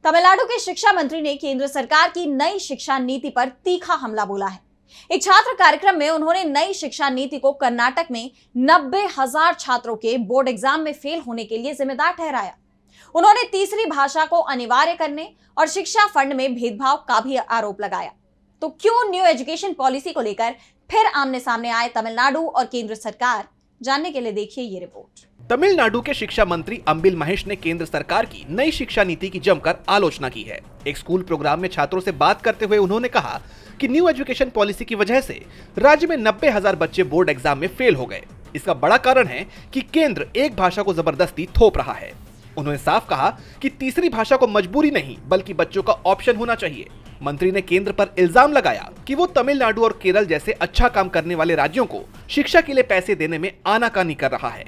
तमिलनाडु के शिक्षा मंत्री ने केंद्र सरकार की नई शिक्षा नीति पर तीखा हमला बोला है। एक छात्र कार्यक्रम में उन्होंने नई शिक्षा नीति को कर्नाटक में 90,000 छात्रों के बोर्ड एग्जाम में फेल होने के लिए जिम्मेदार ठहराया। उन्होंने तीसरी भाषा को अनिवार्य करने और शिक्षा फंड में भेदभाव का भी आरोप लगाया। तो क्यों न्यू एजुकेशन पॉलिसी को लेकर फिर आमने सामने आए तमिलनाडु और केंद्र सरकार, जानने के लिए देखिए ये रिपोर्ट। तमिलनाडु के शिक्षा मंत्री अंबिल महेश ने केंद्र सरकार की नई शिक्षा नीति की जमकर आलोचना की है। एक स्कूल प्रोग्राम में छात्रों से बात करते हुए उन्होंने कहा कि न्यू एजुकेशन पॉलिसी की वजह से राज्य में 90,000 बच्चे बोर्ड एग्जाम में फेल हो गए। इसका बड़ा कारण है कि केंद्र एक भाषा को जबरदस्ती थोप रहा है। उन्होंने साफ कहा कि तीसरी भाषा को मजबूरी नहीं बल्कि बच्चों का ऑप्शन होना चाहिए। मंत्री ने केंद्र पर इल्जाम लगाया कि वो तमिलनाडु और केरल जैसे अच्छा काम करने वाले राज्यों को शिक्षा के लिए पैसे देने में आनाकानी कर रहा है।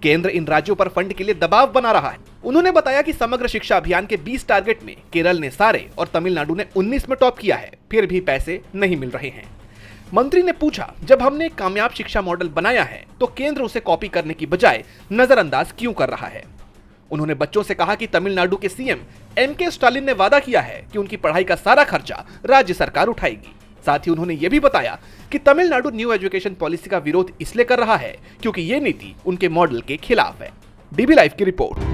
केंद्र इन राज्यों पर फंड के लिए दबाव बना रहा है। उन्होंने बताया कि समग्र शिक्षा अभियान के 20 टारगेट में केरल ने सारे और तमिलनाडु ने 19 में टॉप किया है, फिर भी पैसे नहीं मिल रहे हैं। मंत्री ने पूछा, जब हमने एक कामयाब शिक्षा मॉडल बनाया है तो केंद्र उसे कॉपी करने की बजाय नजरअंदाज क्यों कर रहा है। उन्होंने बच्चों से कहा कि तमिलनाडु के सीएम एम.के. स्टालिन ने वादा किया है कि उनकी पढ़ाई का सारा खर्चा राज्य सरकार उठाएगी। साथ ही उन्होंने ये भी बताया कि तमिलनाडु न्यू एजुकेशन पॉलिसी का विरोध इसलिए कर रहा है क्योंकि ये नीति उनके मॉडल के खिलाफ है। डीबी लाइव की रिपोर्ट।